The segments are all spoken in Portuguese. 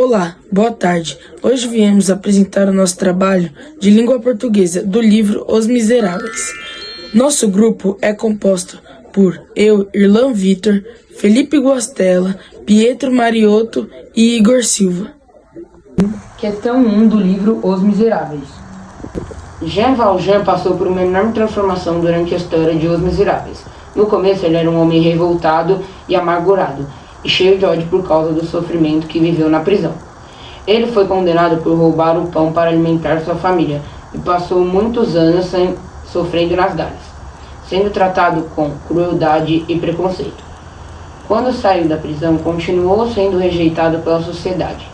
Olá, boa tarde. Hoje viemos apresentar o nosso trabalho de língua portuguesa do livro Os Miseráveis. Nosso grupo é composto por eu, Irlan Vitor, Felipe Guastella, Pietro Mariotto e Igor Silva. Questão 1 do livro Os Miseráveis. Jean Valjean passou por uma enorme transformação durante a história de Os Miseráveis. No começo ele era um homem revoltado e amargurado, e cheio de ódio por causa do sofrimento que viveu na prisão. Ele foi condenado por roubar o pão para alimentar sua família e passou muitos anos sofrendo nas galhas, sendo tratado com crueldade e preconceito. Quando saiu da prisão, continuou sendo rejeitado pela sociedade,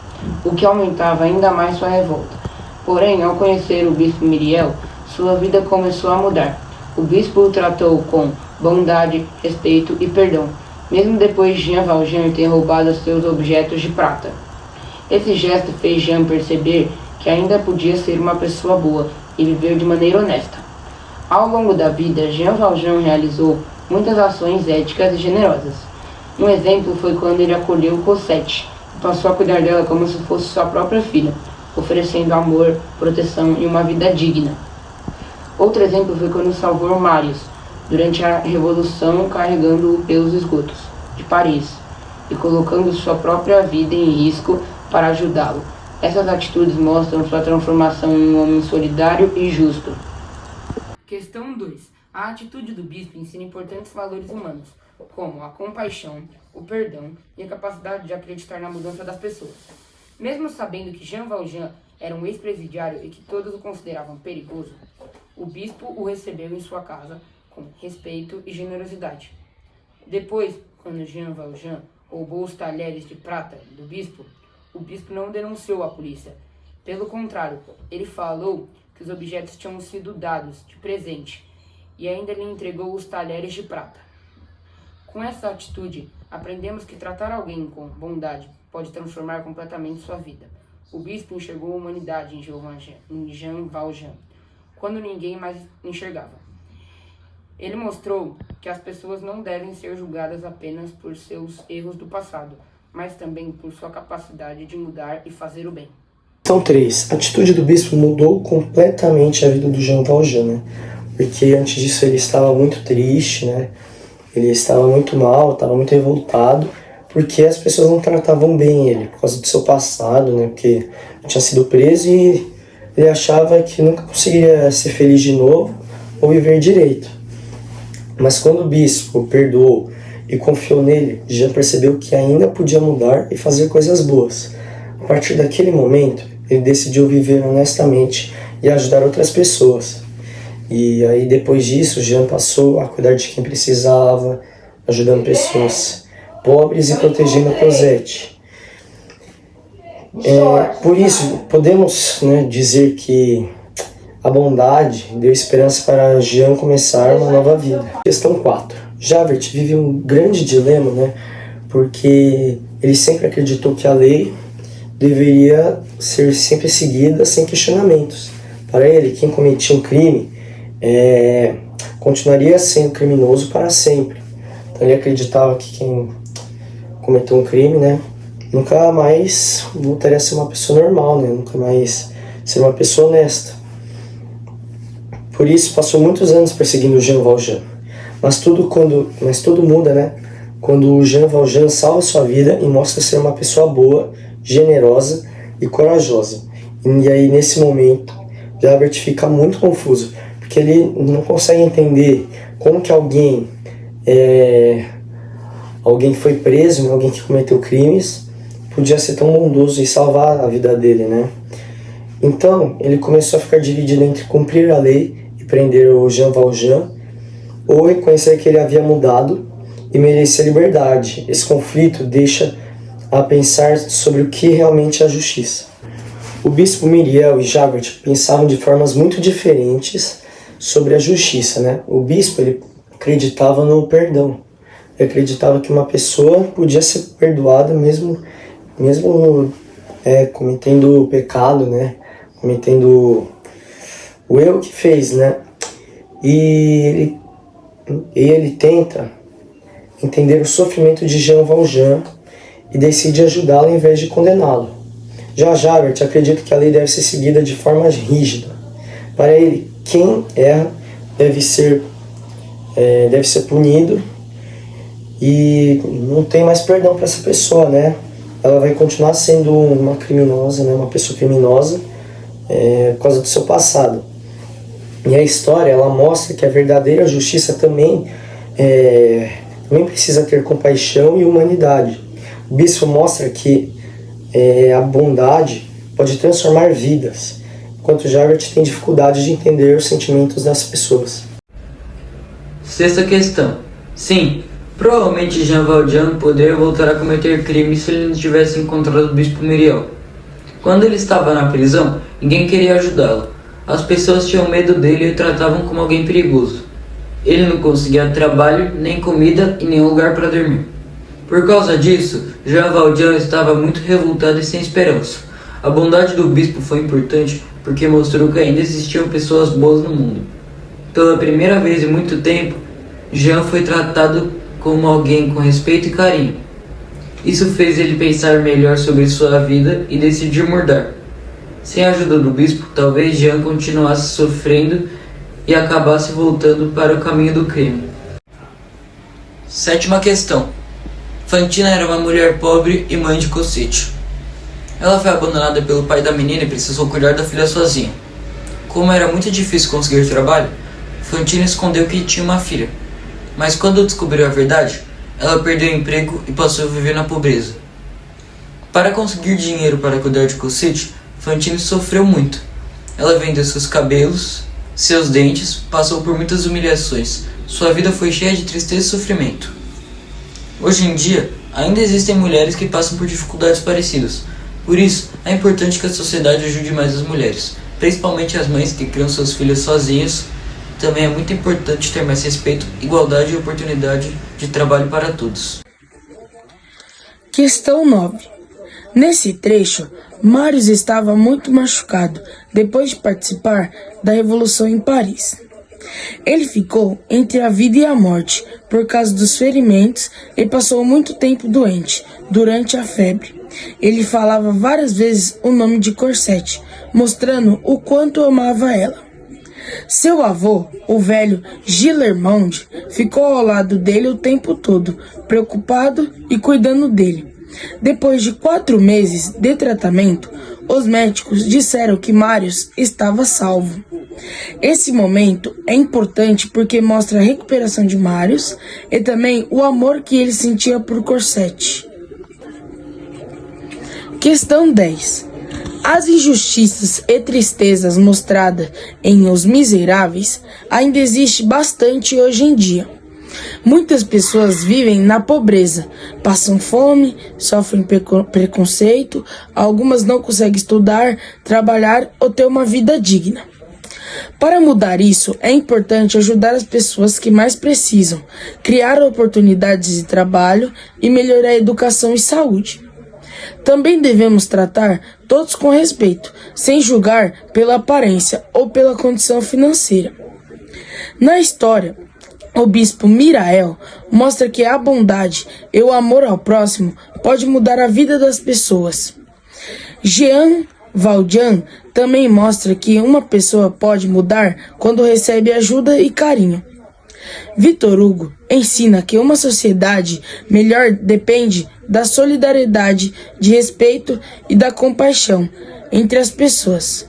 o que aumentava ainda mais sua revolta. Porém, ao conhecer o bispo Myriel, sua vida começou a mudar. O bispo o tratou com bondade, respeito e perdão, mesmo depois de Jean Valjean ter roubado seus objetos de prata. Esse gesto fez Jean perceber que ainda podia ser uma pessoa boa e viver de maneira honesta. Ao longo da vida, Jean Valjean realizou muitas ações éticas e generosas. Um exemplo foi quando ele acolheu Cosette e passou a cuidar dela como se fosse sua própria filha, oferecendo amor, proteção e uma vida digna. Outro exemplo foi quando salvou Marius durante a Revolução, carregando-o pelos esgotos de Paris e colocando sua própria vida em risco para ajudá-lo. Essas atitudes mostram sua transformação em um homem solidário e justo. Questão 2. A atitude do bispo ensina importantes valores humanos, como a compaixão, o perdão e a capacidade de acreditar na mudança das pessoas. Mesmo sabendo que Jean Valjean era um ex-presidiário e que todos o consideravam perigoso, o bispo o recebeu em sua casa com respeito e generosidade. Depois, quando Jean Valjean roubou os talheres de prata do bispo, o bispo não denunciou a polícia. Pelo contrário, ele falou que os objetos tinham sido dados de presente e ainda lhe entregou os talheres de prata. Com essa atitude, aprendemos que tratar alguém com bondade pode transformar completamente sua vida. O bispo enxergou a humanidade em Jean Valjean, quando ninguém mais enxergava. Ele mostrou que as pessoas não devem ser julgadas apenas por seus erros do passado, mas também por sua capacidade de mudar e fazer o bem. Questão 3. A atitude do bispo mudou completamente a vida do Jean Valjean, né? Porque antes disso ele estava muito triste, né? Ele estava muito mal, estava muito revoltado, porque as pessoas não tratavam bem ele, por causa do seu passado, né? Porque tinha sido preso e ele achava que nunca conseguiria ser feliz de novo ou viver direito. Mas quando o bispo o perdoou e confiou nele, já percebeu que ainda podia mudar e fazer coisas boas. A partir daquele momento, ele decidiu viver honestamente e ajudar outras pessoas. E aí depois disso, Jean passou a cuidar de quem precisava, ajudando pessoas pobres e protegendo a Cosette. Por isso, podemos, dizer que a bondade deu esperança para Jean começar uma nova vida. Questão 4. Javert vive um grande dilema, porque ele sempre acreditou que a lei deveria ser sempre seguida sem questionamentos. Para ele, quem cometia um crime continuaria sendo criminoso para sempre. Então ele acreditava que quem cometeu um crime, nunca mais voltaria a ser uma pessoa normal, nunca mais ser uma pessoa honesta. Por isso, passou muitos anos perseguindo o Jean Valjean. Mas tudo muda, quando o Jean Valjean salva sua vida e mostra ser uma pessoa boa, generosa e corajosa. E aí, nesse momento, Javert fica muito confuso, porque ele não consegue entender como que alguém que foi preso, alguém que cometeu crimes, podia ser tão bondoso e salvar a vida dele, Então, ele começou a ficar dividido entre cumprir a lei e prender o Jean Valjean, ou reconhecer que ele havia mudado e merecia liberdade. Esse conflito deixa a pensar sobre o que realmente é a justiça. O bispo Myriel e Javert pensavam de formas muito diferentes sobre a justiça, O bispo ele acreditava no perdão. Ele acreditava que uma pessoa podia ser perdoada mesmo cometendo o pecado, cometendo o erro que fez, E ele tenta entender o sofrimento de Jean Valjean e decide ajudá-lo em vez de condená-lo. Já Javert acredita que a lei deve ser seguida de forma rígida. Para ele, quem erra deve ser punido e não tem mais perdão para essa pessoa, né? Ela vai continuar sendo uma criminosa, né? Uma pessoa criminosa por causa do seu passado. E a história, ela mostra que a verdadeira justiça também precisa ter compaixão e humanidade. O bispo mostra que a bondade pode transformar vidas, enquanto Javert tem dificuldade de entender os sentimentos das pessoas. Sexta questão. Sim, provavelmente Jean Valjean poderia voltar a cometer crimes se ele não tivesse encontrado o Bispo Myriel. Quando ele estava na prisão, ninguém queria ajudá-lo. As pessoas tinham medo dele e o tratavam como alguém perigoso. Ele não conseguia trabalho, nem comida e nenhum lugar para dormir. Por causa disso, Jean Valjean estava muito revoltado e sem esperança. A bondade do bispo foi importante porque mostrou que ainda existiam pessoas boas no mundo. Pela primeira vez em muito tempo, Jean foi tratado como alguém com respeito e carinho. Isso fez ele pensar melhor sobre sua vida e decidir mudar. Sem a ajuda do bispo, talvez Jean continuasse sofrendo e acabasse voltando para o caminho do crime. Sétima questão. Fantina era uma mulher pobre e mãe de Cosette. Ela foi abandonada pelo pai da menina e precisou cuidar da filha sozinha. Como era muito difícil conseguir trabalho, Fantina escondeu que tinha uma filha. Mas quando descobriu a verdade, ela perdeu o emprego e passou a viver na pobreza. Para conseguir dinheiro para cuidar de Cosette, Fantine sofreu muito. Ela vendeu seus cabelos, seus dentes, passou por muitas humilhações. Sua vida foi cheia de tristeza e sofrimento. Hoje em dia, ainda existem mulheres que passam por dificuldades parecidas. Por isso, é importante que a sociedade ajude mais as mulheres, principalmente as mães que criam seus filhos sozinhas. Também é muito importante ter mais respeito, igualdade e oportunidade de trabalho para todos. Questão 9. Nesse trecho, Marius estava muito machucado depois de participar da Revolução em Paris. Ele ficou entre a vida e a morte por causa dos ferimentos e passou muito tempo doente durante a febre. Ele falava várias vezes o nome de Cosette, mostrando o quanto amava ela. Seu avô, o velho Gillenormand, ficou ao lado dele o tempo todo, preocupado e cuidando dele. Depois de 4 meses de tratamento, os médicos disseram que Marius estava salvo. Esse momento é importante porque mostra a recuperação de Marius e também o amor que ele sentia por Cosette. Questão 10. As injustiças e tristezas mostradas em Os Miseráveis ainda existe bastante hoje em dia. Muitas pessoas vivem na pobreza, passam fome, sofrem preconceito, algumas não conseguem estudar, trabalhar ou ter uma vida digna. Para mudar isso, é importante ajudar as pessoas que mais precisam, criar oportunidades de trabalho e melhorar a educação e saúde. Também devemos tratar todos com respeito, sem julgar pela aparência ou pela condição financeira. Na história, o bispo Myriel mostra que a bondade e o amor ao próximo pode mudar a vida das pessoas. Jean Valjean também mostra que uma pessoa pode mudar quando recebe ajuda e carinho. Victor Hugo ensina que uma sociedade melhor depende da solidariedade, de respeito e da compaixão entre as pessoas.